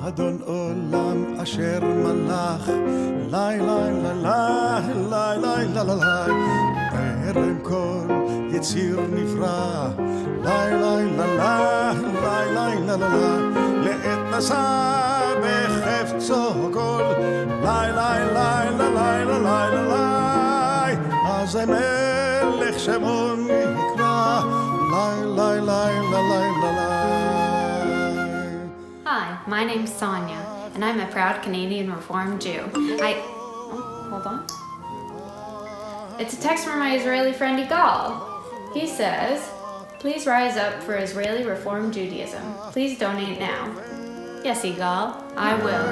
אדון עולם אשר מלך לי לי לי לי לי לי טרם כל יציר נברא לי לי לי לי לי לי לעת נשא בחפצו כל לי לי לי לי לי לי אז מלך שמו נקרא לי לי לי לי לי. Hi, my name's Sonia, and I'm a proud Canadian Reformed Jew. Hold on. It's a text from my Israeli friend Igal. He says, please rise up for Israeli Reformed Judaism. Please donate now. Yes, Igal, I will.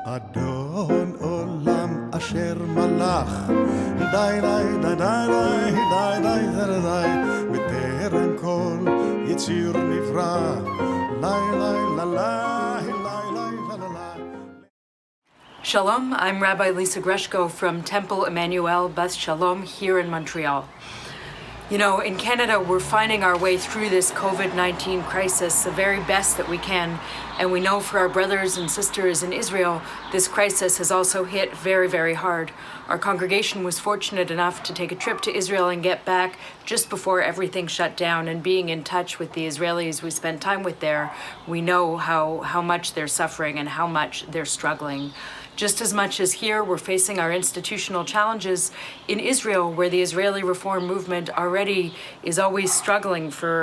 אדון עולם אשר מלך די די די די די די די די בטרם כל יציר נברא לי לי לי לי לי לי. Shalom, I'm Rabbi Lisa Greshko from Temple Emmanuel Beth Shalom here in Montreal. You know, in Canada, we're finding our way through this COVID-19 crisis the very best that we can. And we know for our brothers and sisters in Israel, this crisis has also hit very, very hard. Our congregation was fortunate enough to take a trip to Israel and get back just before everything shut down. And being in touch with the Israelis we spent time with there, we know how much they're suffering and how much they're struggling. Just as much as here we're facing our institutional challenges, in Israel, where the Israeli Reform movement already is always struggling for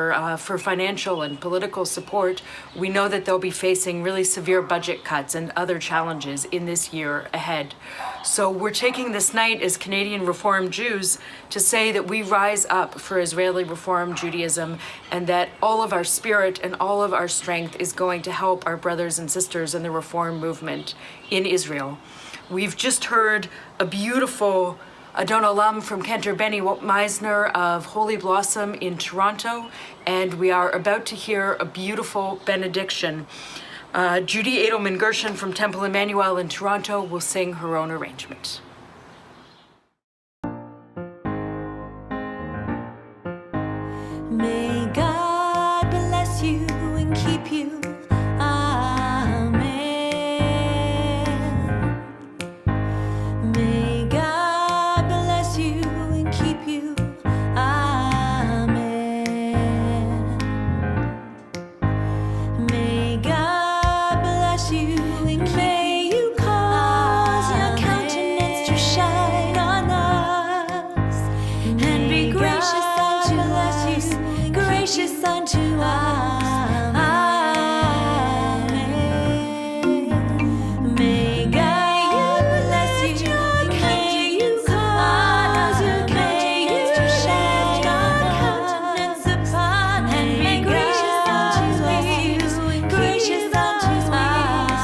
financial and political support, we know that they'll be facing really severe budget cuts and other challenges in this year ahead. So we're taking this night as Canadian Reform Jews to say that we rise up for Israeli Reform Judaism and that all of our spirit and all of our strength is going to help our brothers and sisters in the Reform movement in Israel. We've just heard a beautiful Adon Olam from Cantor Benny Meisner of Holy Blossom in Toronto, and we are about to hear a beautiful benediction. Judy Edelman Gershon from Temple Emmanuel in Toronto will sing her own arrangement. May God bless you and keep you. Amen. May God bless you and keep you. Amen. May God bless you and may you cause your countenance to shine on us and be gracious unto us. Gracious unto us. Amen. May God bless you. May you cause your countenance to shine upon and be gracious unto us. Gracious unto us.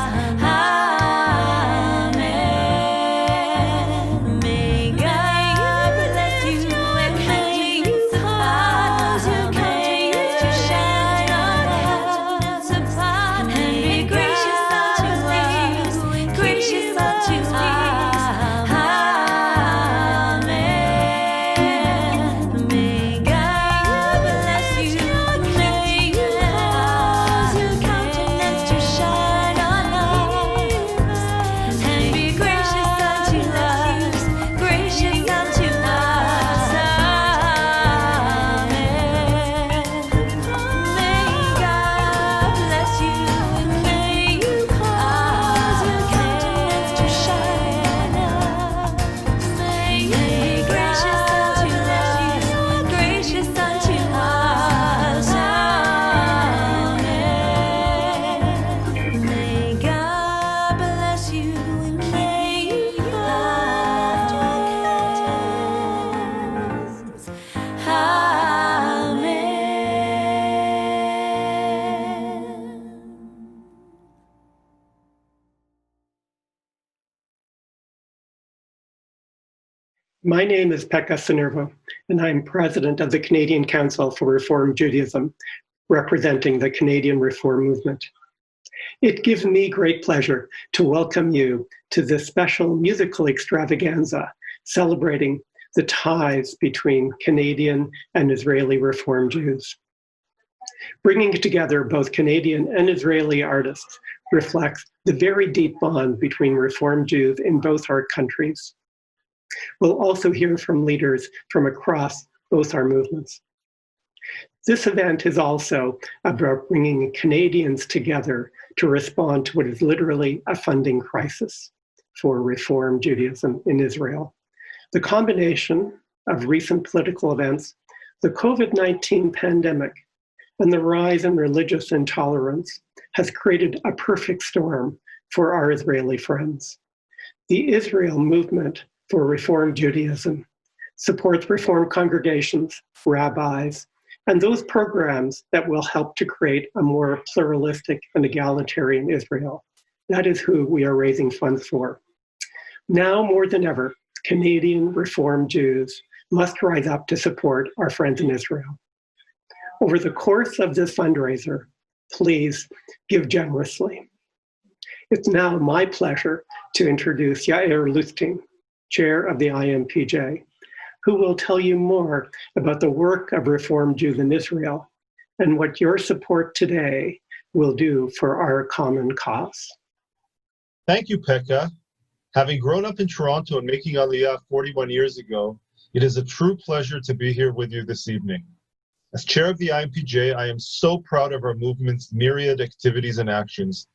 My name is Pekka Sinervo, and I'm president of the Canadian Council for Reform Judaism, representing the Canadian Reform Movement. It gives me great pleasure to welcome you to this special musical extravaganza celebrating the ties between Canadian and Israeli Reform Jews. Bringing together both Canadian and Israeli artists reflects the very deep bond between Reform Jews in both our countries. We'll also hear from leaders from across both our movements. This event is also about bringing Canadians together to respond to what is literally a funding crisis for Reform Judaism in Israel. The combination of recent political events, the COVID-19 pandemic, and the rise in religious intolerance has created a perfect storm for our Israeli friends. The Israel movement for Reform Judaism supports Reform congregations, rabbis, and those programs that will help to create a more pluralistic and egalitarian Israel. That is who we are raising funds for. Now more than ever, Canadian Reform Jews must rise up to support our friends in Israel. Over the course of this fundraiser, please give generously. It's now my pleasure to introduce Yair Lustig, chair of the IMPJ, who will tell you more about the work of Reform Jews in Israel and what your support today will do for our common cause. Thank you, Pekka. Having grown up in Toronto and making Aliyah 41 years ago, it is a true pleasure to be here with you this evening. As chair of the IMPJ, I am so proud of our movement's myriad activities and actions.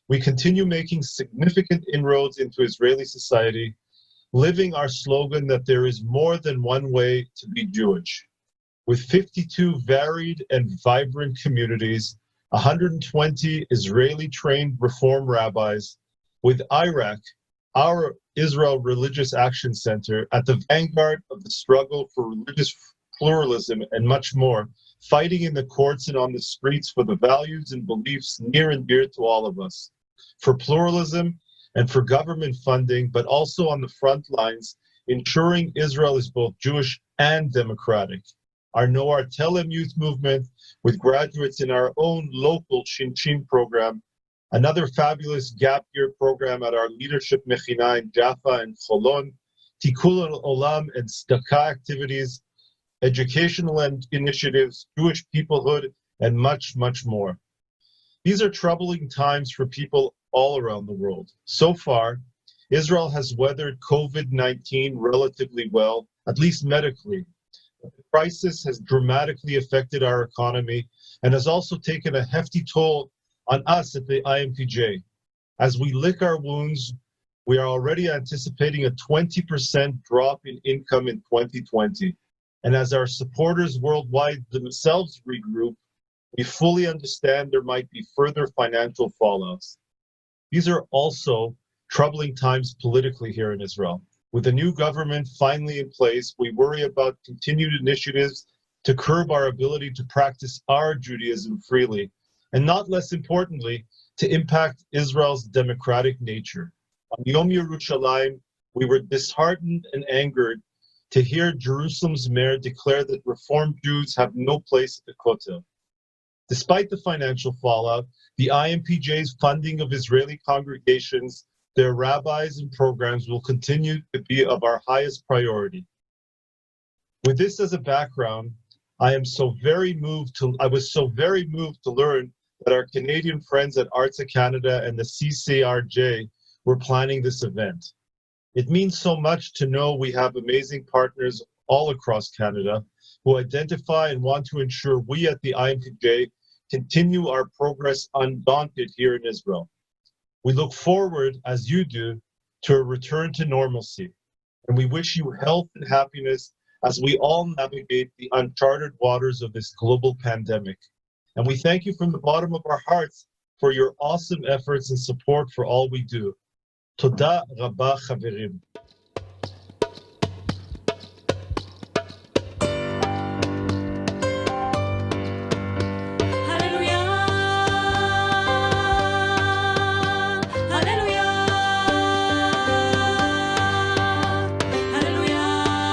We continue making significant inroads into Israeli society, living our slogan that there is more than one way to be Jewish. With 52 varied and vibrant communities, 120 Israeli-trained Reform rabbis, with IRAC, our Israel Religious Action Center, at the vanguard of the struggle for religious pluralism and much more, fighting in the courts and on the streets for the values and beliefs near and dear to all of us, for pluralism and for government funding, but also on the front lines, ensuring Israel is both Jewish and democratic. Our Noar Telem youth movement, with graduates in our own local Shinshin program, another fabulous gap year program at our leadership Mechina in Jaffa and Cholon, Tikkun Olam and Tzedakah activities, educational initiatives, Jewish peoplehood, and much, much more. These are troubling times for people all around the world. So far, Israel has weathered COVID-19 relatively well, at least medically. The crisis has dramatically affected our economy and has also taken a hefty toll on us at the IMPJ. As we lick our wounds, we are already anticipating a 20% drop in income in 2020. And as our supporters worldwide themselves regroup, we fully understand there might be further financial fallouts. These are also troubling times politically here in Israel. With the new government finally in place, we worry about continued initiatives to curb our ability to practice our Judaism freely, and not less importantly, to impact Israel's democratic nature. On Yom Yerushalayim, we were disheartened and angered to hear Jerusalem's mayor declare that Reform Jews have no place at the Kotel. Despite the financial fallout, the IMPJ's funding of Israeli congregations, their rabbis and programs will continue to be of our highest priority. With this as a background, I was so very moved to learn that our Canadian friends at ARZA Canada and the CCRJ were planning this event. It means so much to know we have amazing partners all across Canada who identify and want to ensure we at the IMPJ continue our progress undaunted here in Israel. We look forward, as you do, to a return to normalcy, and we wish you health and happiness as we all navigate the uncharted waters of this global pandemic. And we thank you from the bottom of our hearts for your awesome efforts and support for all we do. Toda rabba chaverim. Hallelujah, hallelujah, hallelujah.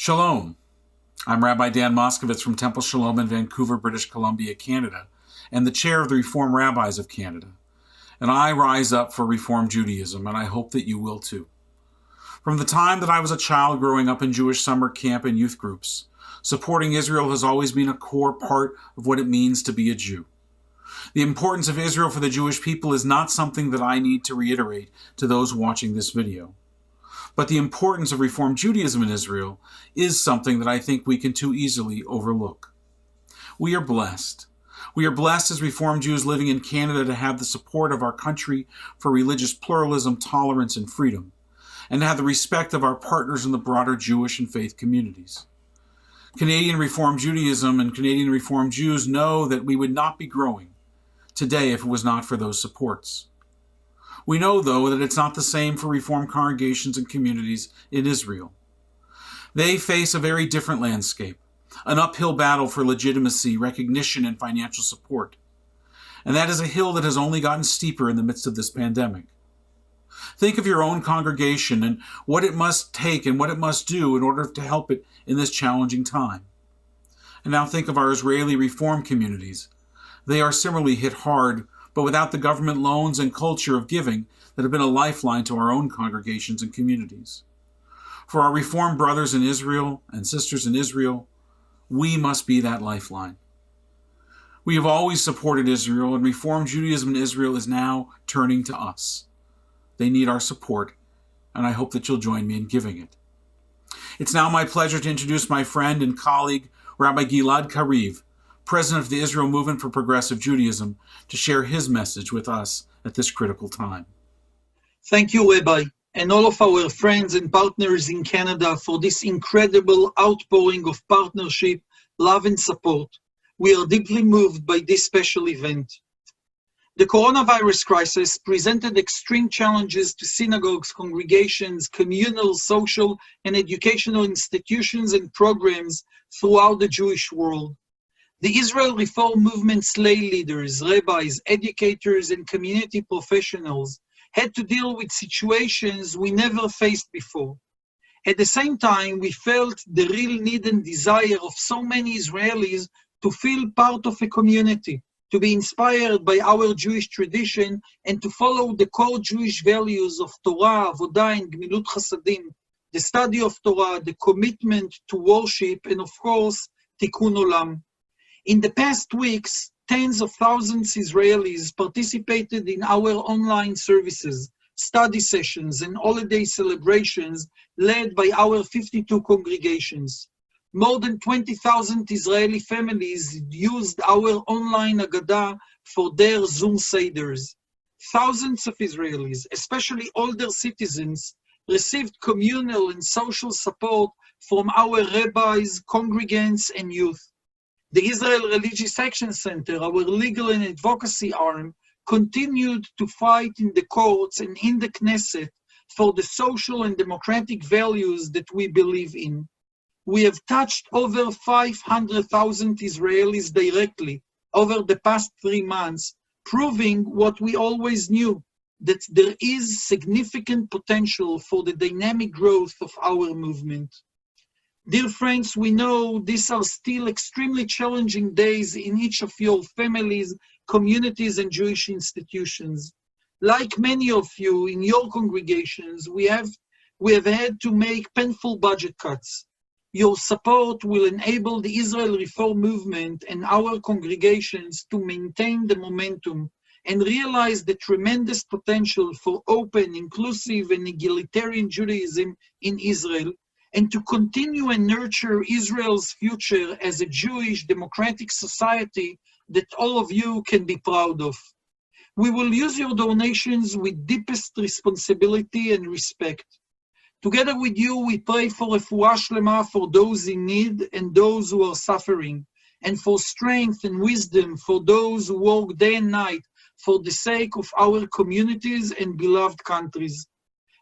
Shalom. I'm Rabbi Dan Moskovitz from Temple Sholom in Vancouver, British Columbia, Canada, and the chair of the Reform Rabbis of Canada. And I rise up for Reform Judaism, and I hope that you will too. From the time that I was a child growing up in Jewish summer camp and youth groups, supporting Israel has always been a core part of what it means to be a Jew. The importance of Israel for the Jewish people is not something that I need to reiterate to those watching this video. But the importance of Reform Judaism in Israel is something that I think we can too easily overlook. We are blessed. We are blessed as Reform Jews living in Canada to have the support of our country for religious pluralism, tolerance, and freedom, and to have the respect of our partners in the broader Jewish and faith communities. Canadian Reform Judaism and Canadian Reform Jews know that we would not be growing today if it was not for those supports. We know, though, that it's not the same for Reform congregations and communities in Israel. They face a very different landscape, an uphill battle for legitimacy, recognition, and financial support. And that is a hill that has only gotten steeper in the midst of this pandemic. Think of your own congregation and what it must take and what it must do in order to help it in this challenging time. And now think of our Israeli Reform communities. They are similarly hit hard, but without the government loans and culture of giving that have been a lifeline to our own congregations and communities. For our Reformed brothers in Israel and sisters in Israel, we must be that lifeline. We have always supported Israel, and Reformed Judaism in Israel is now turning to us. They need our support, and I hope that you'll join me in giving it. It's now my pleasure to introduce my friend and colleague, Rabbi Gilad Kariv, president of the Israel Movement for Progressive Judaism, to share his message with us at this critical time. Thank you, Rabbi, and all of our friends and partners in Canada for this incredible outpouring of partnership, love, and support. We are deeply moved by this special event. The coronavirus crisis presented extreme challenges to synagogues, congregations, communal, social, and educational institutions and programs throughout the Jewish world. The Israel Reform Movement's lay leaders, rabbis, educators, and community professionals had to deal with situations we never faced before. At the same time, we felt the real need and desire of so many Israelis to feel part of a community, to be inspired by our Jewish tradition, and to follow the core Jewish values of Torah, Avodah, and Gmilut Chasadim, the study of Torah, the commitment to worship, and of course, Tikkun Olam. In the past weeks, tens of thousands of Israelis participated in our online services, study sessions, and holiday celebrations led by our 52 congregations. More than 20,000 Israeli families used our online Agadah for their Zoom Seders. Thousands of Israelis, especially older citizens, received communal and social support from our rabbis, congregants, and youth. The Israel Religious Action Center, our legal and advocacy arm, continued to fight in the courts and in the Knesset for the social and democratic values that we believe in. We have touched over 500,000 Israelis directly over the past 3 months, proving what we always knew, that there is significant potential for the dynamic growth of our movement. Dear friends, we know these are still extremely challenging days in each of your families, communities, and Jewish institutions. Like many of you in your congregations, we have had to make painful budget cuts. Your support will enable the Israel Reform Movement and our congregations to maintain the momentum and realize the tremendous potential for open, inclusive, and egalitarian Judaism in Israel, and to continue and nurture Israel's future as a Jewish democratic society that all of you can be proud of. We will use your donations with deepest responsibility and respect. Together with you, we pray for refuah shlema for those in need and those who are suffering, and for strength and wisdom for those who work day and night for the sake of our communities and beloved countries.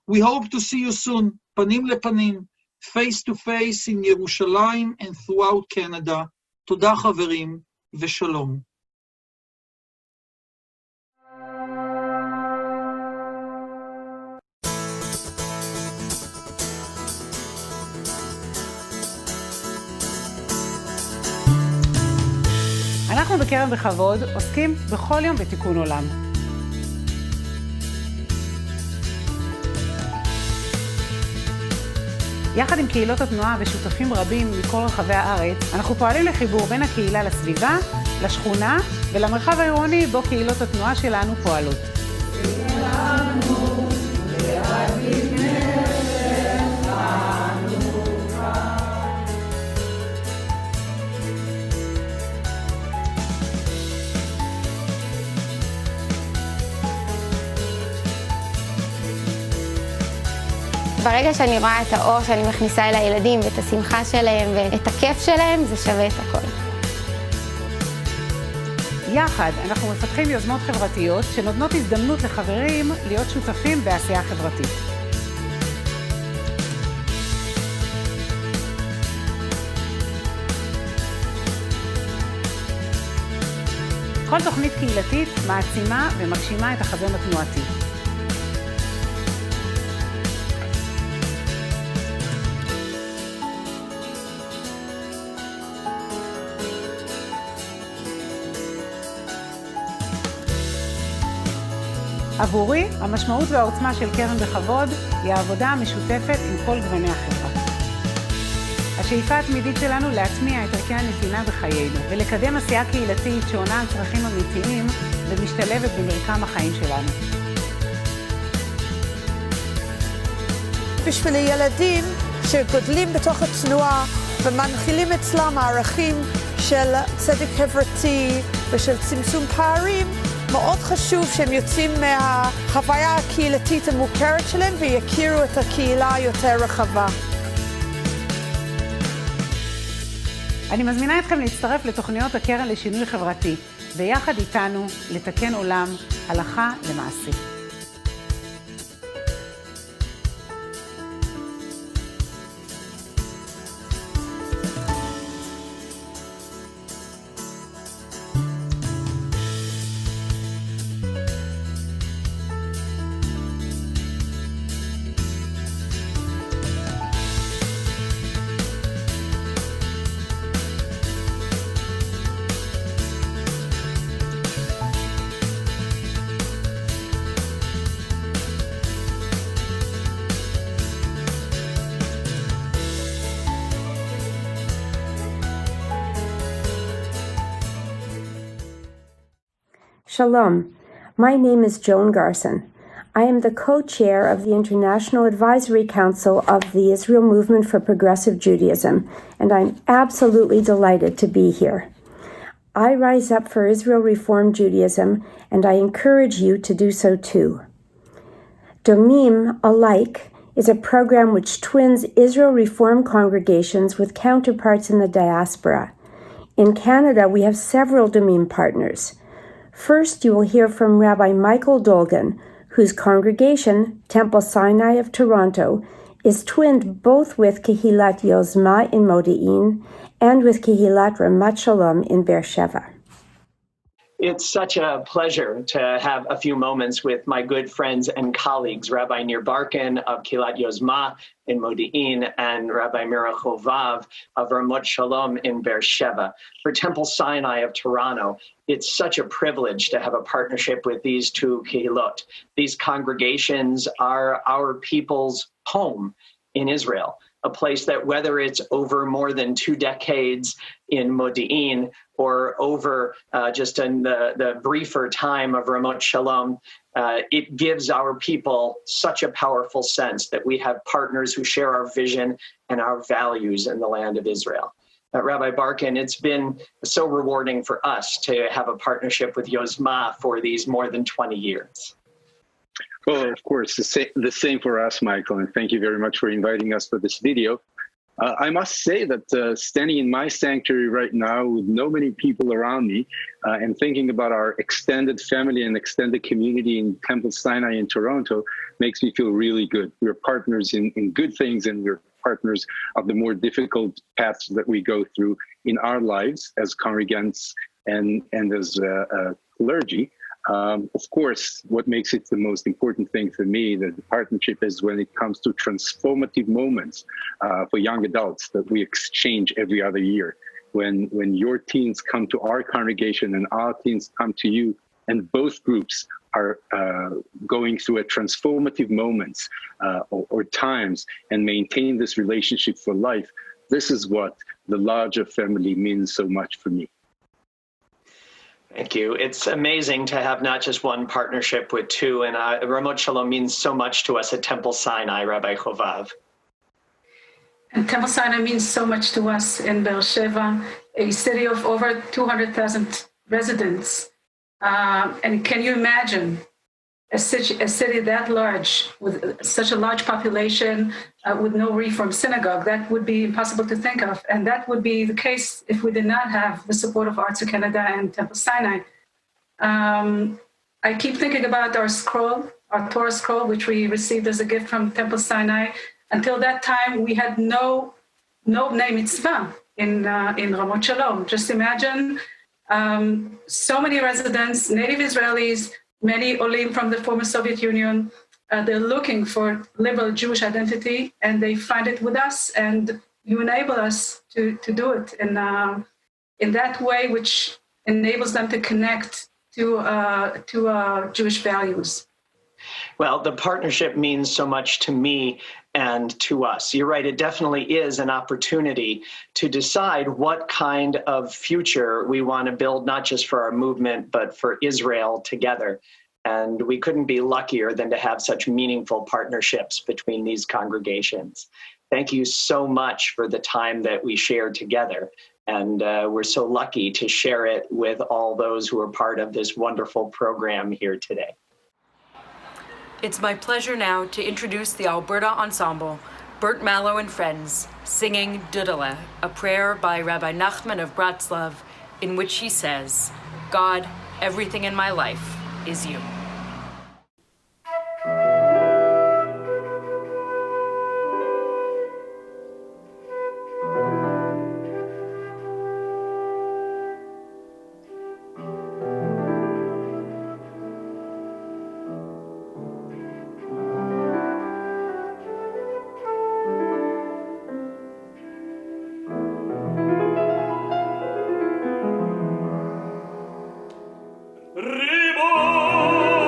We hope to see you soon, panim lepanim, face to face in Yerushalayim and throughout Canada. Toda chaverim v'shalom. אנחנו בקרן בכבוד עוסקים בכל יום בתיקון עולם. יחד עם קהילות התנועה ושותפים רבים מכל רחבי הארץ, אנחנו פועלים לחיבור בין הקהילה לסביבה, לשכונה ולמרחב העירוני בו קהילות התנועה שלנו פועלות. ברגע שאני רואה את האור שאני מכניסה אל הילדים ואת השמחה שלהם ואת הכיף שלהם, זה שווה את הכל. יחד אנחנו מפתחים יוזמות חברתיות שנותנות הזדמנות לחברים להיות שותפים בעשייה חברתית. כל תוכנית קהילתית מעצימה ומגשימה את החזון התנועתי. עבורי, המשמעות והעוצמה של קרן בכבוד היא העבודה המשותפת עם כל גווני החברה. השאיפה התמידית שלנו להטמיע את ערכי הנתינה בחיינו ולקדם עשייה קהילתית שעונה על צרכים אמיתיים ומשתלבת במרקם החיים שלנו. בשביל ילדים שגודלים בתוך התנועה ומנחילים אצלם הערכים של צדק חברתי ושל צמצום פערים, מאוד חשוב שהם יוצאים מהחוויה הקהילתית המוכרת שלהם ויכירו את הקהילה היותר רחבה. אני מזמינה אתכם להצטרף לתוכניות הקרן לשינוי חברתי, ויחד איתנו לתקן עולם הלכה למעשה. Shalom. My name is Joan Garson. I am the co-chair of the International Advisory Council of the Israel Movement for Progressive Judaism, and I'm absolutely delighted to be here. I rise up for Israel Reform Judaism, and I encourage you to do so too. Domim Alike is a program which twins Israel Reform congregations with counterparts in the diaspora. In Canada, we have several Domim partners. First, you will hear from Rabbi Michael Dolgan, whose congregation, Temple Sinai of Toronto, is twinned both with Kehilat Yozma in Modi'in and with Kehilat Ramat Shalom in Beersheba. It's such a pleasure to have a few moments with my good friends and colleagues, Rabbi Nir Barkan of Kehilat Yozma in Modi'in and Rabbi Mira Chovav of Ramat Shalom in Beersheba. For Temple Sinai of Toronto, it's such a privilege to have a partnership with these two kehilot. These congregations are our people's home in Israel, a place that whether it's over more than 2 decades in Modi'in or over just in the briefer time of Ramat Shalom, it gives our people such a powerful sense that we have partners who share our vision and our values in the land of Israel. Rabbi Barkan, it's been so rewarding for us to have a partnership with Yozma for these more than 20 years. Well, of course, the same for us, Michael, and thank you very much for inviting us for this video. I must say that standing in my sanctuary right now with no many people around me and thinking about our extended family and extended community in Temple Sinai in Toronto makes me feel really good. We're partners in good things, and we're partners of the more difficult paths that we go through in our lives as congregants and as clergy. Of course, what makes it the most important thing for me, the partnership, is when it comes to transformative moments for young adults that we exchange every other year. when your teens come to our congregation and our teens come to you, and both groups are going through a transformative moments or times and maintain this relationship for life, this is what the larger family means so much for me. Thank you. It's amazing to have not just one partnership with two, and Ramot Shalom means so much to us at Temple Sinai, Rabbi Chovav. And Temple Sinai means so much to us in Beersheba, a city of over 200,000 residents. And can you imagine a city that large, with such a large population, with no Reform synagogue? That would be impossible to think of. And that would be the case if we did not have the support of ARZA Canada and Temple Sinai. I keep thinking about our scroll, our Torah scroll, which we received as a gift from Temple Sinai. Until that time, we had no Bnei Mitzvah in Ramot Shalom. Just imagine so many residents, native Israelis, many Olim from the former Soviet Union, they're looking for liberal Jewish identity, and they find it with us, and you enable us to do it in that way, which enables them to connect to Jewish values. Well, the partnership means so much to me and to us. You're right, it definitely is an opportunity to decide what kind of future we want to build, not just for our movement, but for Israel together. And we couldn't be luckier than to have such meaningful partnerships between these congregations. Thank you so much for the time that we shared together. And we're so lucky to share it with all those who are part of this wonderful program here today. It's my pleasure now to introduce the Alberta Ensemble, Bert Mallow and Friends, singing Dudale, a prayer by Rabbi Nachman of Bratslav, in which he says, God, everything in my life is you. Ribo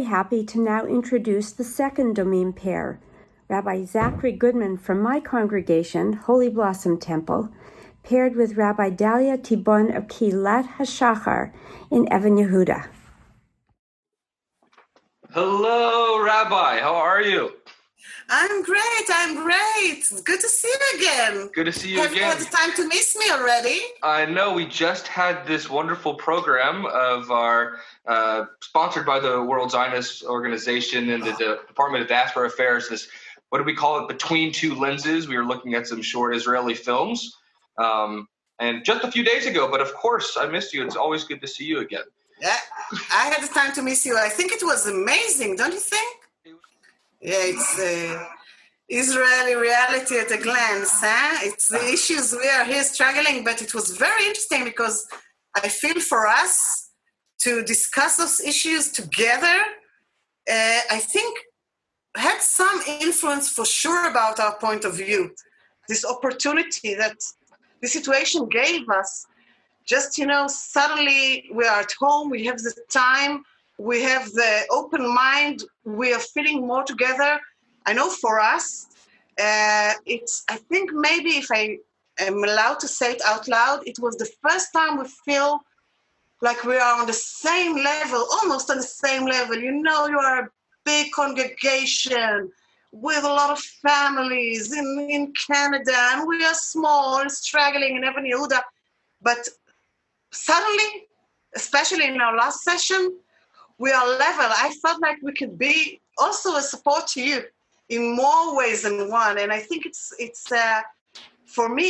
very happy to now introduce the second Domim pair, Rabbi Zachary Goodman from my congregation, Holy Blossom Temple, paired with Rabbi Dalia Tibon of Kilat HaShachar in Evan Yehuda. Hello, Rabbi. How are you? I'm great. It's good to see you again. Good to see you Have again. you had the time to miss me already? I know we just had this wonderful program of our sponsored by the World Zionist Organization and the Department of Diaspora Affairs. This, what do we call it? Between Two Lenses. We were looking at some short Israeli films, and just a few days ago. But of course, I missed you. It's always good to see you again. Yeah, I had the time to miss you. I think it was amazing, don't you think? Yeah, it's Israeli reality at a glance, huh? It's the issues we are here struggling, but it was very interesting because I feel for us to discuss those issues together, I think had some influence for sure about our point of view. This opportunity that the situation gave us, just, suddenly we are at home, we have the time, we have the open mind, we are feeling more together. I know for us, I think maybe if I am allowed to say it out loud, it was the first time we feel like we are on the same level, almost on the same level. You are a big congregation with a lot of families in Canada, and we are small, struggling in Evan Yehuda. But suddenly, especially in our last session, we are level. I felt like we could be also a support to you in more ways than one. And I think it's for me,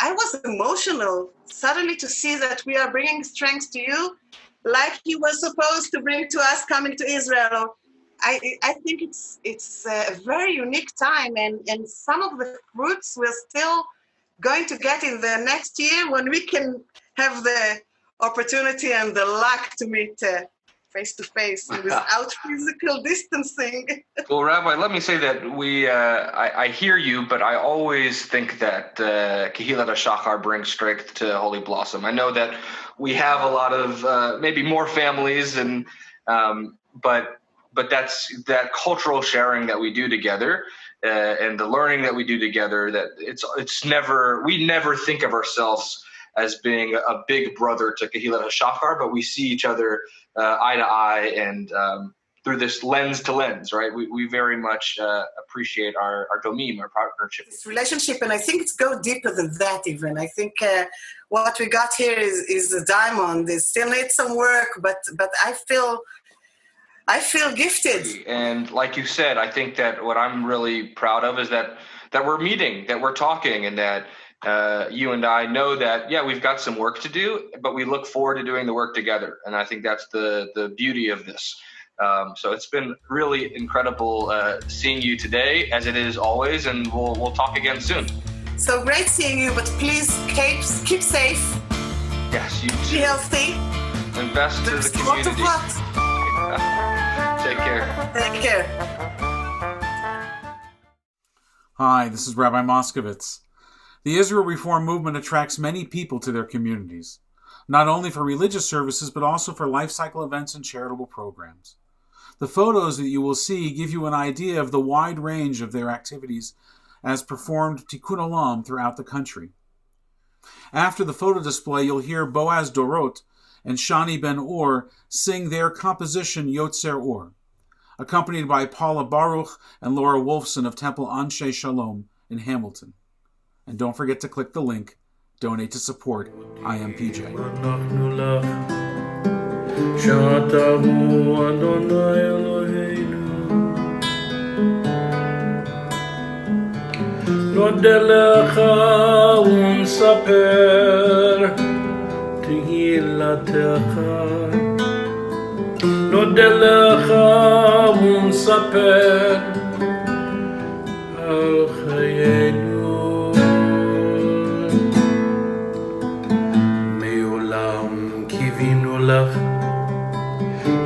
I was emotional suddenly to see that we are bringing strength to you like you were supposed to bring to us coming to Israel. I think it's a very unique time, and some of the fruits we're still going to get in the next year when we can have the opportunity and the luck to meet face to face without physical distancing. Well, Rabbi, let me say that I hear you, but I always think that Kehilat HaShachar brings strength to Holy Blossom. I know that we have a lot of maybe more families, and but that's that cultural sharing that we do together, and the learning that we do together. That we never think of ourselves as being a big brother to Kehilat HaShachar, but we see each other eye to eye and through this lens to lens, right? We very much appreciate our domim, our partnership. This relationship, and I think it's go deeper than that even. I think what we got here is a diamond. It still needs some work, but I feel gifted. And like you said, I think that what I'm really proud of is that we're meeting, that we're talking, and that you and I know that, we've got some work to do, but we look forward to doing the work together. And I think that's the beauty of this. So it's been really incredible seeing you today, as it is always, and we'll talk again soon. So great seeing you, but please keep safe. Yes, you too. Be healthy. And best to the community. Take care. Take care. Hi, this is Rabbi Moskovitz. The Israel Reform movement attracts many people to their communities, not only for religious services, but also for life cycle events and charitable programs. The photos that you will see give you an idea of the wide range of their activities as performed Tikkun Olam throughout the country. After the photo display, you'll hear Boaz Dorot and Shani Ben Or sing their composition Yotzer Or, accompanied by Paula Baruch and Laura Wolfson of Temple Anshe Shalom in Hamilton. And don't forget to click the link, donate to support IMPJ.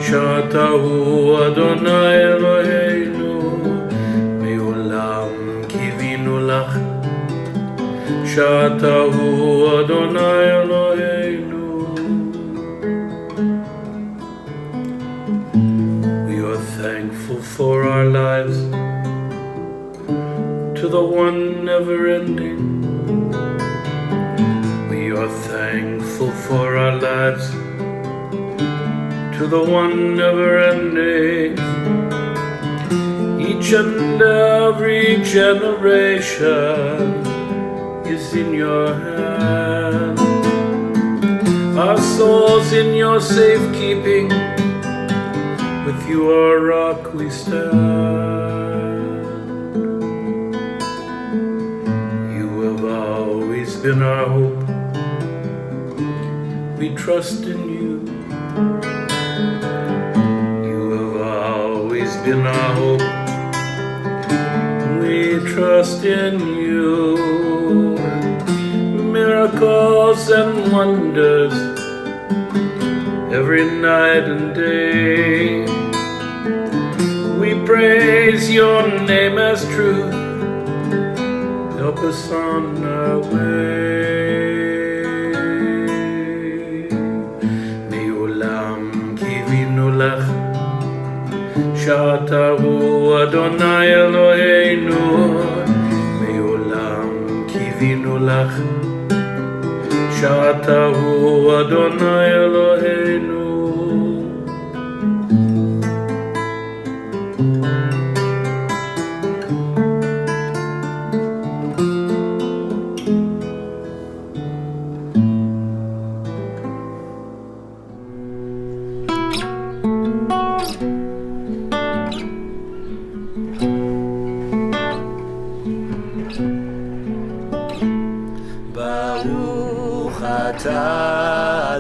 שאתה הוא אדוני אלוהינו, מעולם קיווינו לך. שאתה הוא אדוני אלוהינו. for our lives, to the one never-ending. We are thankful for our lives, to the one never-ending. Each and every generation is in your hand. Our souls in your safekeeping, with you our rock we stand. You have always been our hope, we trust in you. You have always been our hope, we trust in you. Miracles and wonders every night and day, we praise your name as truth. Help us on our way. Me'olam kivinu lach, sha'atahu Adonai Eloheinu. Me'olam kivinu lach, sha'atahu Adonai Eloheinu.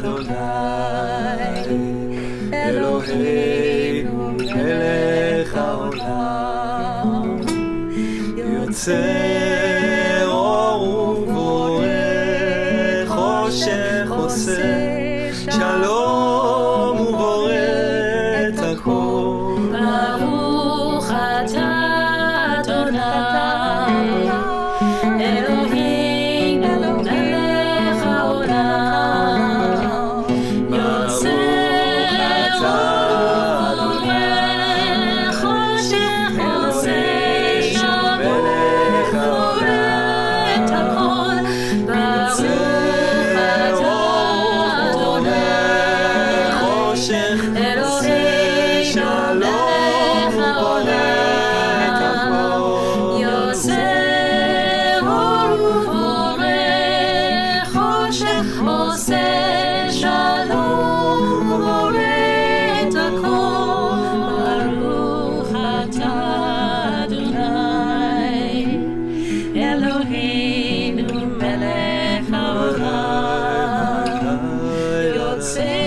Adonai Eloheinu melech haolam, yotzer or uboreh choshech, oseh shalom uboreh et hakol. Baruch atah Adonai Eloheinu melech haolam, yotzer uboreh choshech, oseh shalom uboreh et hakol. Baruch atah Adonai Eloheinu melech haolam, yotzer or uboreh choshech, oseh shalom uboreh et hakol. Baruch atah Adonai Eloheinu melech haolam, yotzer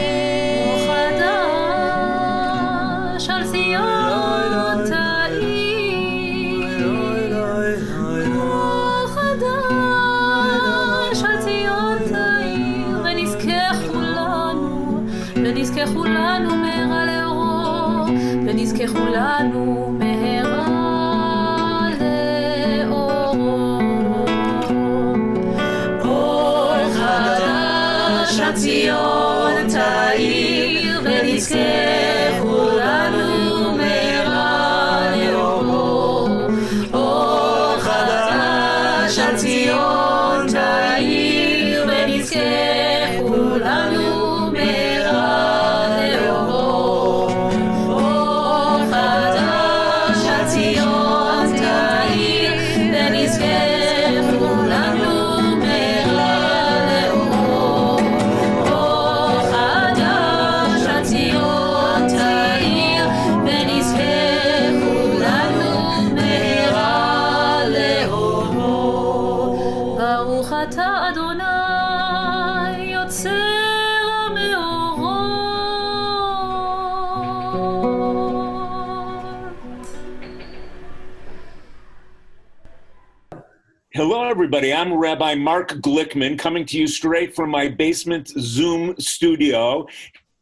חדש על ציון תאיר, אור חדש על ציון תאיר, ונזכה כולנו מהרה לאורו, ונזכה כולנו מהרה לאורו. אור חדש על ציון תאיר, ונזכה כולנו מהרה לאורו. אור חדש על ציון תאיר, ונזכה כולנו מהרה לאורו. אור חדש על ציון תאיר, ונזכה כולנו מהרה לאורו. אור חדש על ציון תאיר, ונזכה כולנו מהרה לאורו. ברוך אתה אדוני יוצר המאורות. Hello, everybody. I'm Rabbi Mark Glickman, coming to you straight from my basement Zoom studio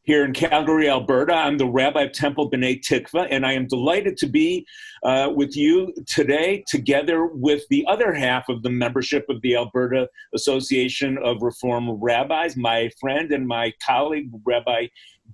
here in Calgary, Alberta. I'm the Rabbi of Temple B'nai Tikva, and I am delighted to be with you today, together with the other half of the membership of the Alberta Association of Reform Rabbis, my friend and my colleague, Rabbi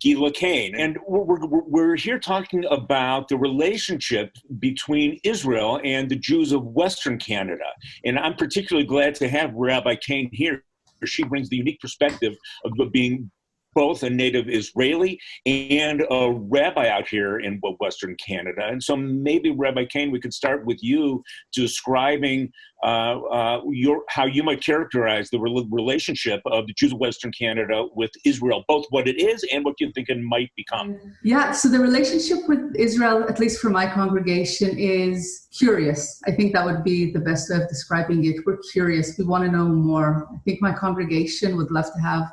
Glickman. And we're here talking about the relationship between Israel and the Jews of Western Canada. And I'm particularly glad to have Rabbi Kane here. She brings the unique perspective of being both a native Israeli and a rabbi out here in Western Canada. And so maybe, Rabbi Kane, we could start with you describing how you might characterize the relationship of the Jews of Western Canada with Israel, both what it is and what you think it might become. Yeah, so the relationship with Israel, at least for my congregation, is curious. I think that would be the best way of describing it. We're curious. We want to know more. I think my congregation would love to have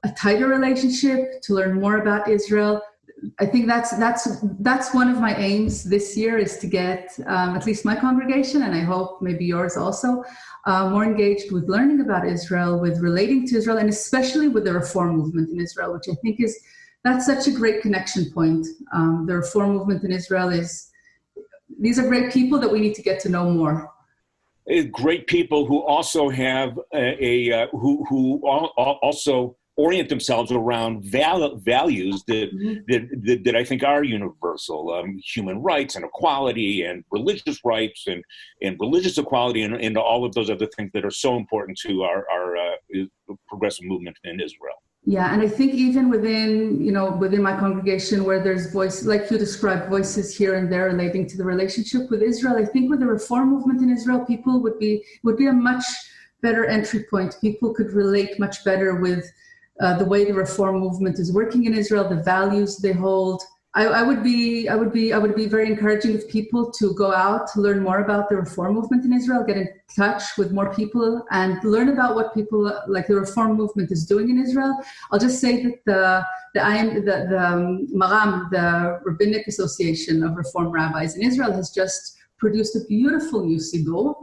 a tighter relationship, to learn more about Israel. I think that's one of my aims this year, is to get at least my congregation, and I hope maybe yours also, more engaged with learning about Israel, with relating to Israel, and especially with the Reform movement in Israel, which I think that's such a great connection point. The Reform movement in Israel these are great people that we need to get to know more. Great people who also have who also orient themselves around values that I think are universal: human rights and equality, and religious rights, and religious equality, and all of those other things that are so important to our progressive movement in Israel. Yeah, and I think even within my congregation, where there's voice, like you described, voices here and there relating to the relationship with Israel, I think with the Reform movement in Israel, people would be a much better entry point. People could relate much better with the way the Reform movement is working in Israel, the values they hold. I would be very encouraging of people to go out to learn more about the Reform movement in Israel, get in touch with more people, and learn about what people like the Reform movement is doing in Israel. I'll just say that the Baram, the Rabbinic Association of Reform Rabbis in Israel, has just produced a beautiful new siddur,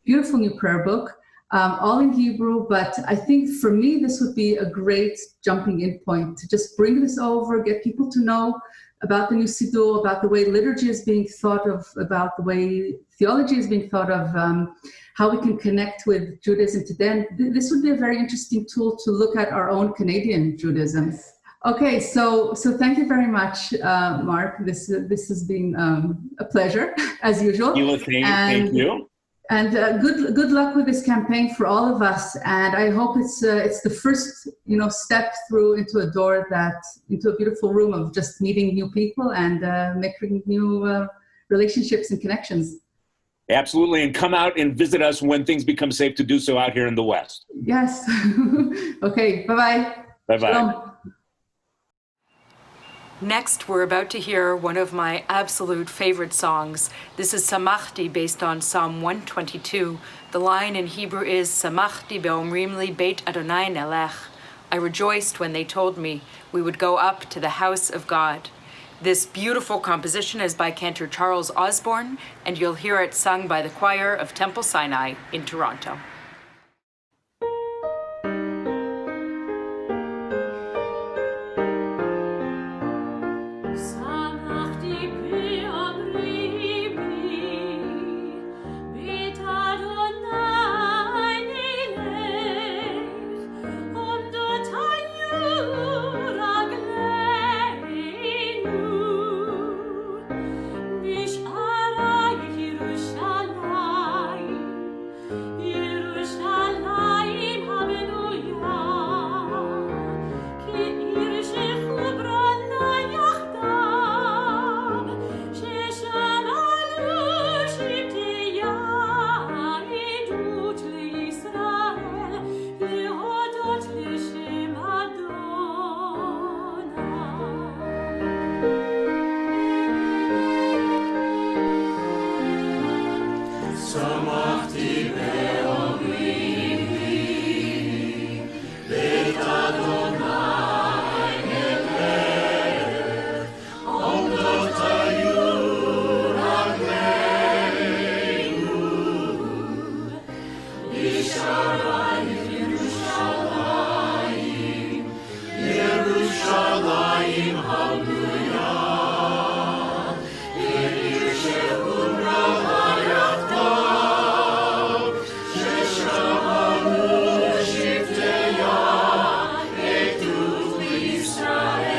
beautiful new prayer book, all in Hebrew. But I think for me, this would be a great jumping in point to just bring this over, get people to know about the new siddur, about the way liturgy is being thought of, about the way theology is being thought of, how we can connect with Judaism today. And this would be a very interesting tool to look at our own Canadian Judaism. Okay, so thank you very much, Mark. This has been a pleasure, as usual. Thank you. And good luck with this campaign for all of us. And I hope it's the first step through into a beautiful room of just meeting new people and making new relationships and connections. Absolutely, and come out and visit us when things become safe to do so out here in the West. Yes. Okay. Bye-bye. Bye-bye. Shalom. Next, we're about to hear one of my absolute favorite songs. This is Samachti, based on Psalm 122. The line in Hebrew is, Samachti be'omrim li beit Adonai nelech. I rejoiced when they told me we would go up to the house of God. This beautiful composition is by cantor Charles Osborne, and you'll hear it sung by the choir of Temple Sinai in Toronto. Israel.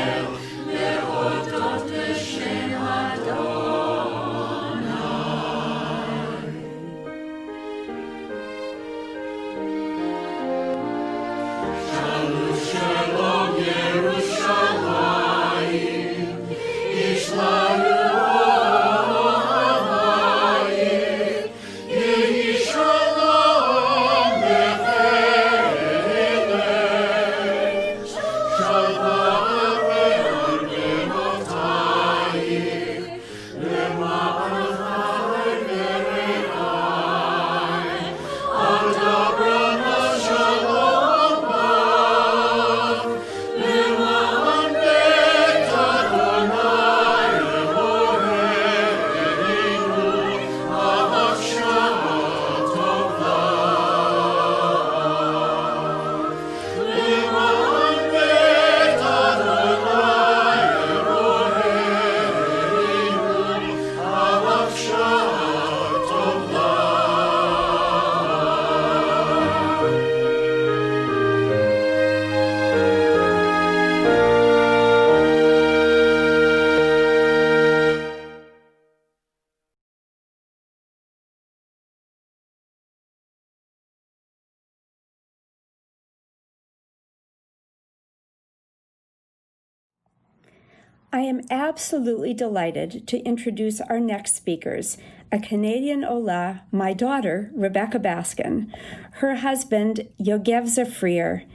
I am absolutely delighted to introduce our next speakers, a Canadian Ola, my daughter, Rebecca Baskin, her husband, Yogev Zafrir,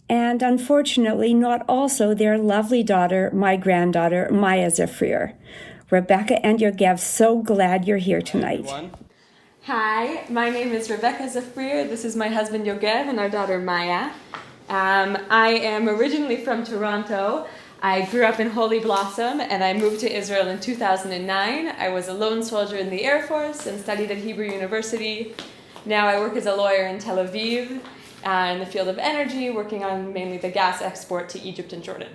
and unfortunately not also their lovely daughter, my granddaughter, Maya Zafrir. Rebecca and Yogev, so glad you're here tonight. Hi, my name is Rebecca Zafrir. This is my husband Yogev and our daughter Maya. I am originally from Toronto. I grew up in Holy Blossom and I moved to Israel in 2009. I was a lone soldier in the Air Force and studied at Hebrew University. Now I work as a lawyer in Tel Aviv in the field of energy, working on mainly the gas export to Egypt and Jordan.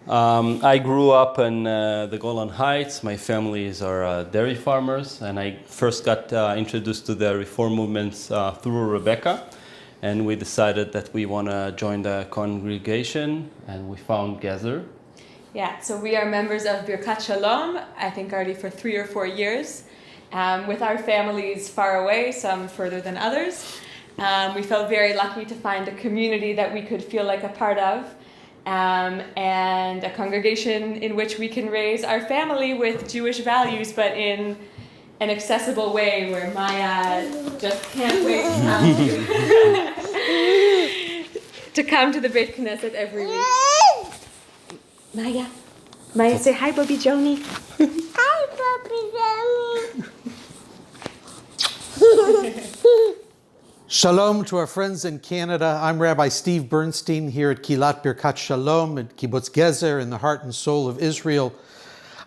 I grew up in the Golan Heights. My families are dairy farmers, and I first got introduced to the reform movements through Rebecca, and we decided that we want to join the congregation, and we found Gezer. Yeah, so we are members of Birkat Sholom, I think already for 3 or 4 years, with our families far away, some further than others. We felt very lucky to find a community that we could feel like a part of, and a congregation in which we can raise our family with Jewish values, but in an accessible way where Maya just can't wait to come to the Beit Knesset every week. Maya, say hi, Bobby Joni. Hi, Bobby Joni. Shalom to our friends in Canada. I'm Rabbi Steve Burnstein here at Kilat Birkat Shalom at Kibbutz Gezer in the heart and soul of Israel.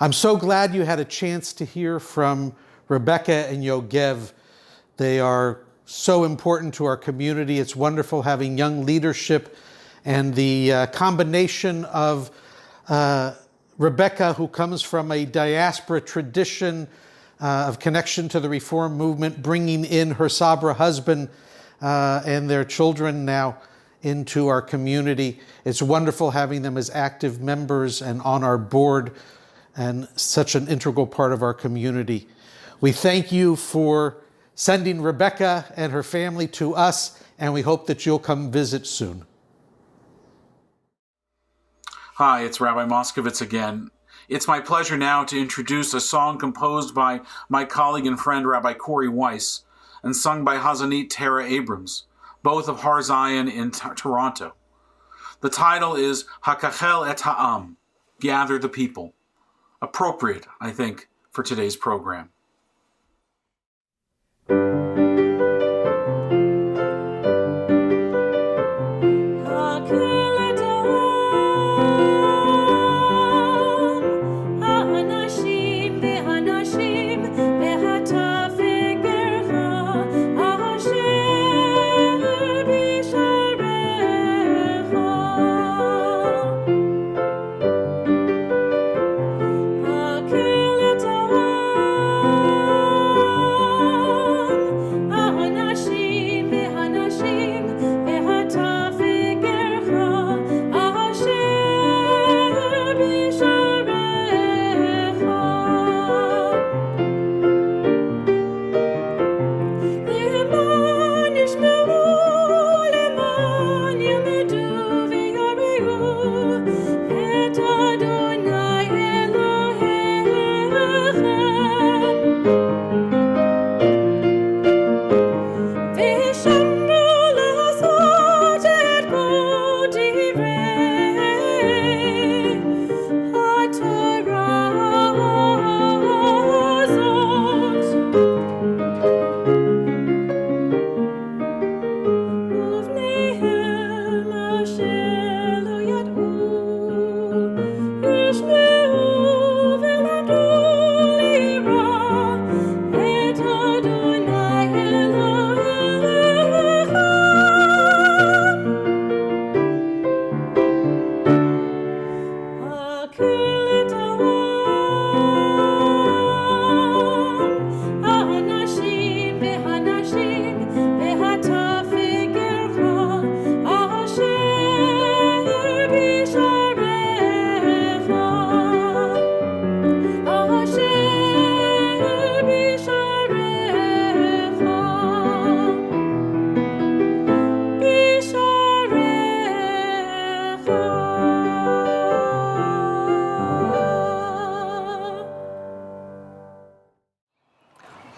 I'm so glad you had a chance to hear from Rebecca and Yogev. They are so important to our community. It's wonderful having young leadership and the combination of Rebecca, who comes from a diaspora tradition of connection to the Reform movement, bringing in her Sabra husband and their children now into our community. It's wonderful having them as active members and on our board and such an integral part of our community. We thank you for sending Rebecca and her family to us, and we hope that you'll come visit soon. Hi, it's Rabbi Moskovitz again. It's my pleasure now to introduce a song composed by my colleague and friend Rabbi Corey Weiss and sung by Hazanit Tara Abrams, both of Har Zion in Toronto. The title is Hakachel et Ha'am, Gather the People. Appropriate, I think, for today's program. Hakil et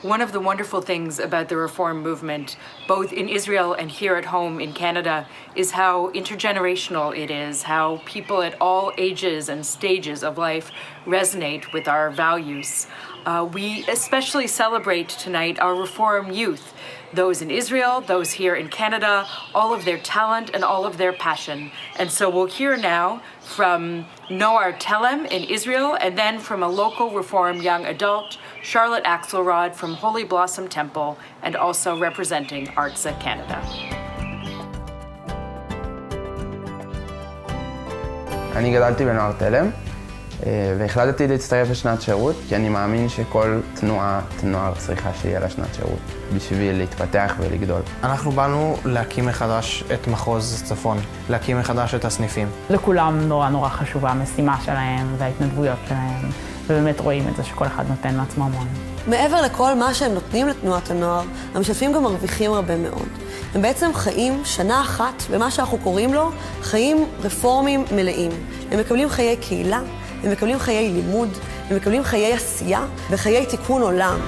One of the wonderful things about the Reform movement, both in Israel and here at home in Canada, is how intergenerational it is, how people at all ages and stages of life resonate with our values. We especially celebrate tonight our Reform youth, those in Israel, those here in Canada, all of their talent and all of their passion. And so we'll hear now from Noar Telem in Israel, and then from a local Reform young adult, Charlotte Axelrod from Holy Blossom Temple, and also representing ARZA Canada. אני גדלתי בנוער תלם, והחלטתי להצטרף לשנת שירות, כי אני מאמין שכל תנועת נוער צריכה שיהיה לה שנת שירות, בשביל להתפתח ולגדול. אנחנו באנו להקים מחדש את מחוז צפון, להקים מחדש את הסניפים. לכולם נורא חשובה המשימה שלהם וההתנדבויות שלהם, ובאמת רואים את זה שכל אחד נותן מעצמו המון. מעבר לכל מה שהם נותנים לתנועת הנוער, המשתתפים גם מרוויחים הרבה מאוד. הם בעצם חיים שנה אחת במה שאנחנו קוראים לו חיים רפורמיים מלאים. הם מקבלים חיי קהילה, הם מקבלים חיי לימוד, הם מקבלים חיי עשייה וחיי תיקון עולם.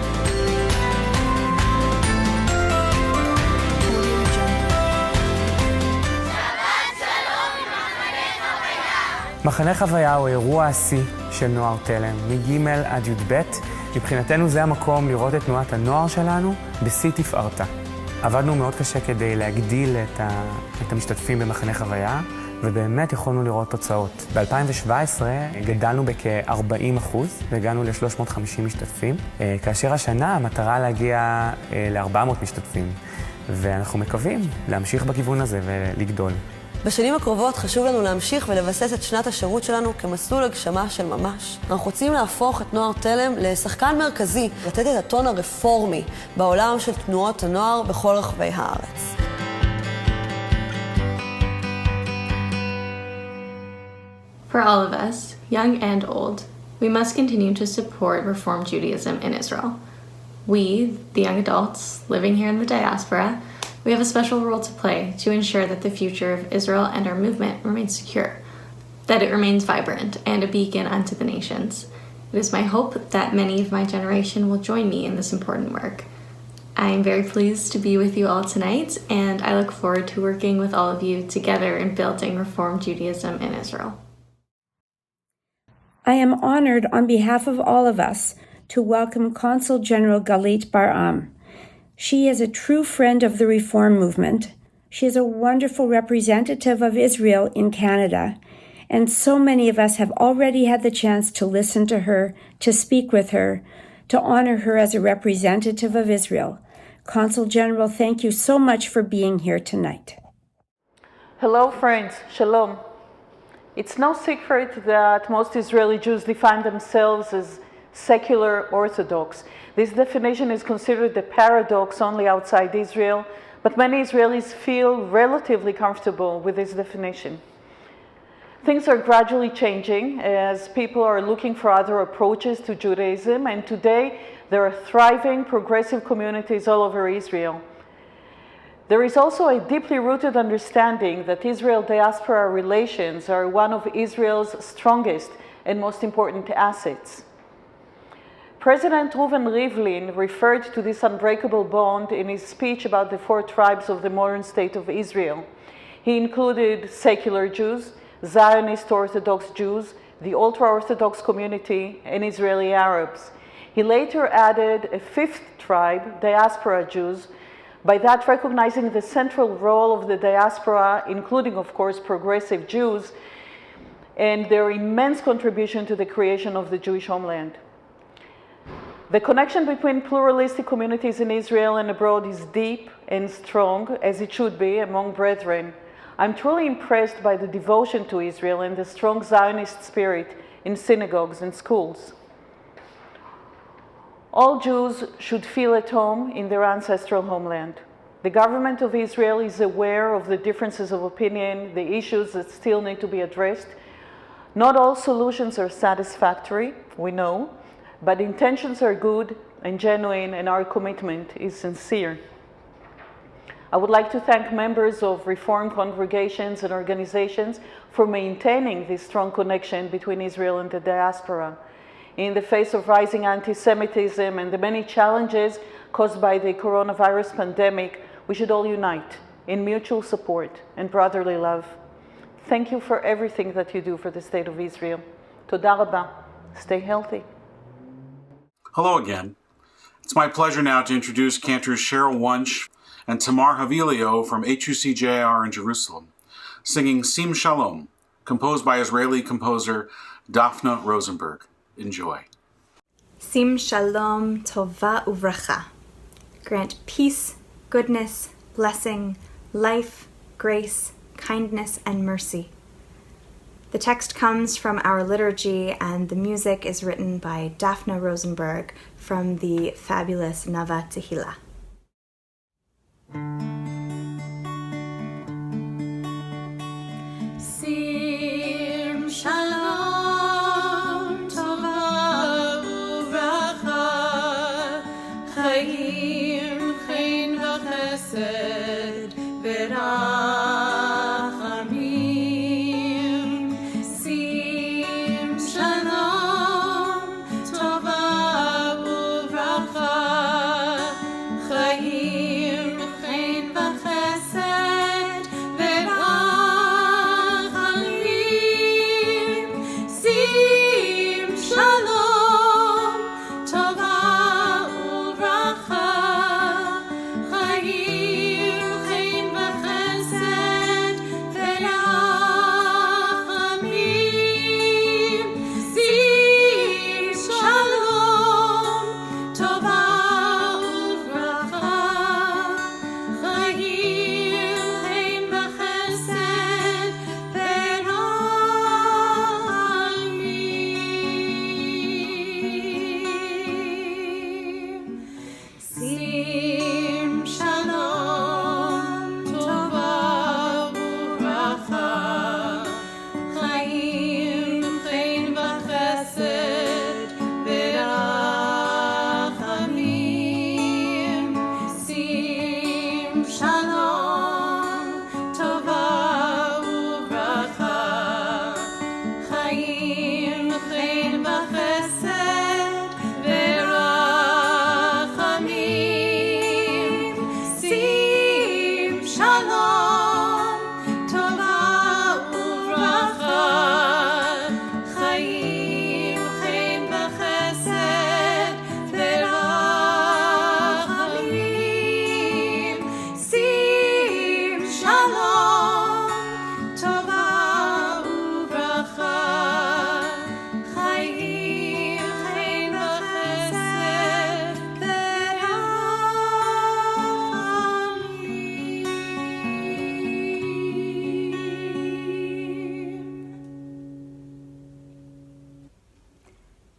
מחנה חוויה הוא אירוע השיא של נוער תלם, מג' עד י"ב. מבחינתנו זה המקום לראות את תנועת הנוער שלנו בשיא תפארתה. עבדנו מאוד קשה כדי להגדיל את המשתתפים במחנה חוויה, ובאמת יכולנו לראות תוצאות. ב-2017 גדלנו בכ-40% והגענו ל-350 משתתפים, כאשר השנה המטרה להגיע ל-400 משתתפים, ואנחנו מקווים להמשיך בכיוון הזה ולגדול. בשנים הקרובות חשוב לנו להמשיך ולבסס את שנת השירות שלנו כמסלול הגשמה של ממש. אנחנו רוצים להפוך את נוער תלם לשחקן מרכזי, לתת את הטון הרפורמי בעולם של תנועות הנוער בכל רחבי הארץ. For all of us, young and old, we must continue to support Reform Judaism in Israel. We, the young adults living here in the diaspora, we have a special role to play to ensure that the future of Israel and our movement remains secure, that it remains vibrant and a beacon unto the nations. It is my hope that many of my generation will join me in this important work. I am very pleased to be with you all tonight, and I look forward to working with all of you together in building Reform Judaism in Israel. I am honored on behalf of all of us to welcome Consul General Galit Baram. She is a true friend of the Reform movement. She is a wonderful representative of Israel in Canada, and so many of us have already had the chance to listen to her, to speak with her, to honor her as a representative of Israel. Consul General, thank you so much for being here tonight. Hello, friends. Sholom. It's no secret that most Israeli Jews define themselves as secular Orthodox. This definition is considered a paradox only outside Israel, but many Israelis feel relatively comfortable with this definition. Things are gradually changing as people are looking for other approaches to Judaism, and today there are thriving progressive communities all over Israel. There is also a deeply rooted understanding that Israel-diaspora relations are one of Israel's strongest and most important assets. President Reuven Rivlin referred to this unbreakable bond in his speech about the 4 tribes of the modern state of Israel. He included secular Jews, Zionist Orthodox Jews, the ultra-Orthodox community, and Israeli Arabs. He later added a 5th tribe, diaspora Jews, by that recognizing the central role of the diaspora, including, of course, progressive Jews, and their immense contribution to the creation of the Jewish homeland. The connection between pluralistic communities in Israel and abroad is deep and strong, as it should be, among brethren. I'm truly impressed by the devotion to Israel and the strong Zionist spirit in synagogues and schools. All Jews should feel at home in their ancestral homeland. The government of Israel is aware of the differences of opinion, the issues that still need to be addressed. Not all solutions are satisfactory, we know, but intentions are good and genuine, and our commitment is sincere. I would like to thank members of Reform congregations and organizations for maintaining this strong connection between Israel and the diaspora. in the face of rising anti-Semitism and the many challenges caused by the coronavirus pandemic, we should all unite in mutual support and brotherly love. Thank you for everything that you do for the State of Israel. Toda Rabba. Stay healthy. Hello again. It's my pleasure now to introduce cantors Cheryl Wunsch and Tamar Havilio from HUCJR in Jerusalem, singing Sim Shalom, composed by Israeli composer Daphna Rosenberg. Enjoy. Sim Shalom Tova Uvracha. Grant peace, goodness, blessing, life, grace, kindness, and mercy. The text comes from our liturgy, and the music is written by Daphna Rosenberg from the fabulous Nava Tehillah. Sim Shalom Tova Uvracha Chaim Chen V'Chesed V'Rachamim Sim Shalom Tova Uvracha Chaim Chen V'Chesed V'Rachamim Sim Shalom Tova Uvracha Chaim Chen V'Chesed V'Rachamim Sim Shalom Tova Uvracha Chaim Chen V'Chesed V'Rachamim Sim Shalom Tova Uvracha Chaim Chen V'Chesed V'Rachamim Sim Shalom Tova Uvracha Chaim Chen V'Chesed V'Rachamim Sim Shalom Tova Uvracha Chaim Chen V'Chesed V'Rachamim Sim Shalom Tova Uvracha Chaim Chen V'Chesed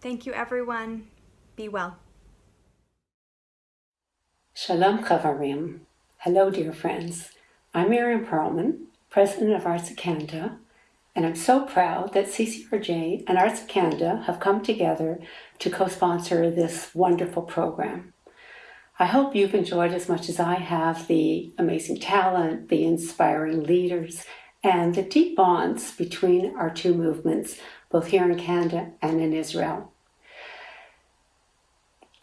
Thank you, everyone. Be well. Shalom Chavarim. Hello, dear friends. I'm Miriam Perlman, President of ARZA Canada, and I'm so proud that CCRJ and ARZA Canada have come together to co-sponsor this wonderful program. I hope you've enjoyed as much as I have the amazing talent, the inspiring leaders, and the deep bonds between our two movements, both here in Canada and in Israel.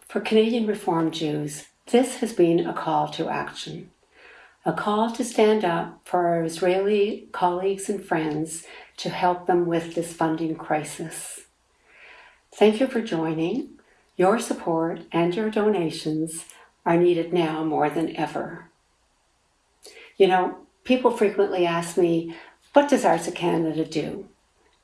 For Canadian Reformed Jews, this has been a call to action, a call to stand up for our Israeli colleagues and friends to help them with this funding crisis. Thank you for joining. Your support and your donations are needed now more than ever. You know, people frequently ask me, what does ARZA Canada do?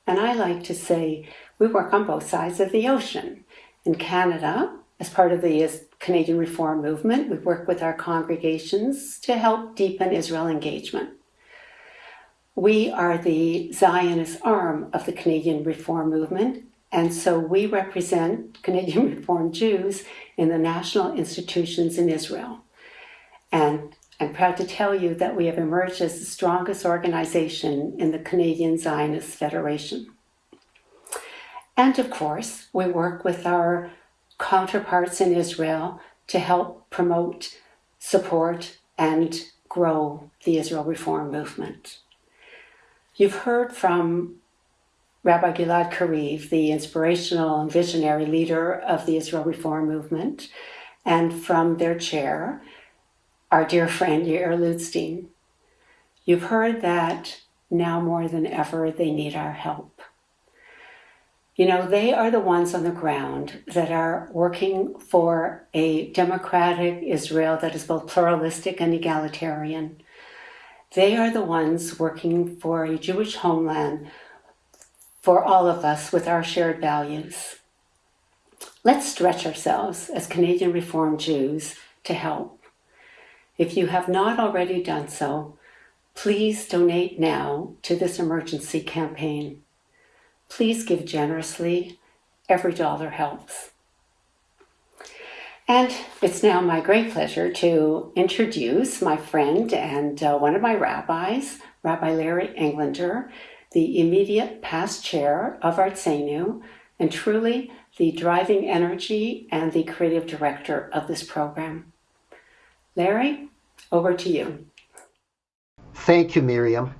And I like to say, we work on both sides of the ocean. In Canada, as part of the Canadian Reform Movement, we work with our congregations to help deepen Israel engagement. We are the Zionist arm of the Canadian Reform Movement, and so we represent Canadian Reformed Jews in the national institutions in Israel. And I'm proud to tell you that we have emerged as the strongest organization in the Canadian Zionist Federation. And of course, we work with our counterparts in Israel to help promote, support, and grow the Israel Reform Movement. You've heard from Rabbi Gilad Kariv, the inspirational and visionary leader of the Israel Reform Movement, and from their chair, our dear friend Yair Lutstein. You've heard that now more than ever they need our help. You know, they are the ones on the ground that are working for a democratic Israel that is both pluralistic and egalitarian. They are the ones working for a Jewish homeland for all of us with our shared values. Let's stretch ourselves as Canadian Reformed Jews to help. If you have not already done so, please donate now to this emergency campaign. Please give generously. Every dollar helps. And it's now my great pleasure to introduce my friend and one of my rabbis, Rabbi Larry Englander, the immediate past chair of Artzenu, and truly the driving energy and the creative director of this program. Larry, over to you. Thank you, Miriam,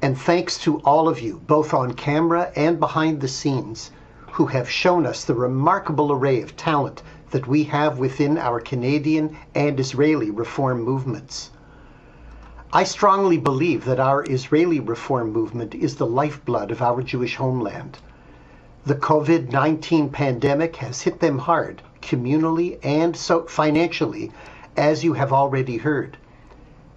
and thanks to all of you, both on camera and behind the scenes, who have shown us the remarkable array of talent that we have within our Canadian and Israeli reform movements. I strongly believe that our Israeli reform movement is the lifeblood of our Jewish homeland. The COVID-19 pandemic has hit them hard, communally and so financially, as you have already heard.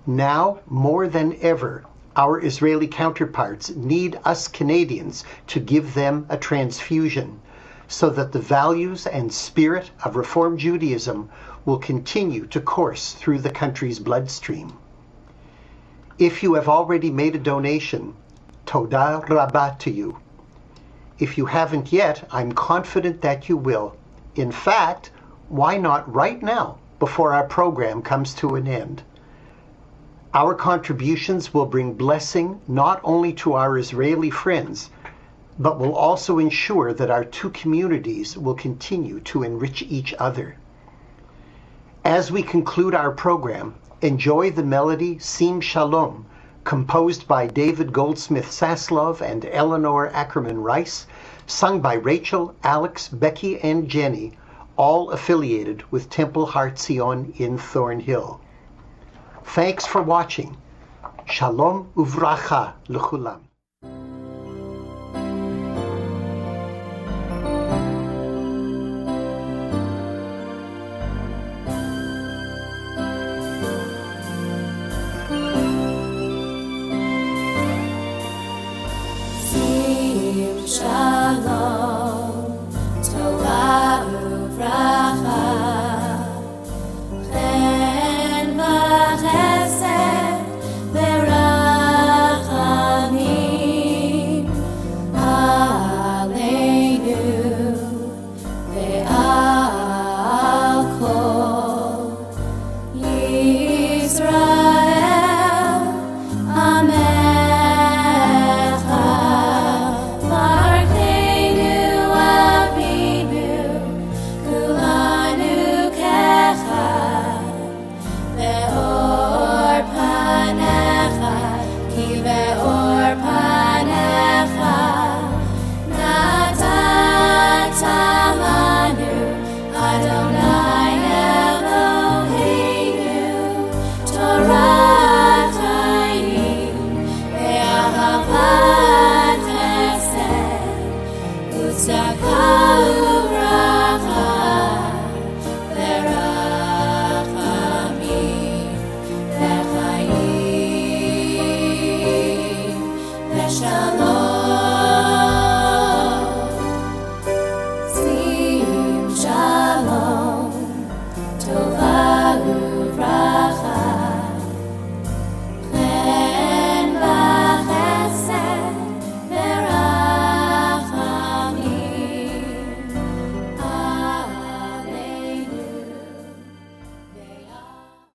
Now, more than ever, our Israeli counterparts need us Canadians to give them a transfusion so that the values and spirit of Reform Judaism will continue to course through the country's bloodstream. If you have already made a donation, Toda Rabba to you. If you haven't yet, I'm confident that you will. In fact, why not right now, before our program comes to an end? Our contributions will bring blessing not only to our Israeli friends, but will also ensure that our two communities will continue to enrich each other. As we conclude our program, enjoy the melody Sim Shalom, composed by David Goldsmith Saslov and Eleanor Ackerman Rice, sung by Rachel, Alex, Becky, and Jenny, all affiliated with Temple Har Zion in Thornhill. Thanks for watching. Shalom uvracha l'chulam.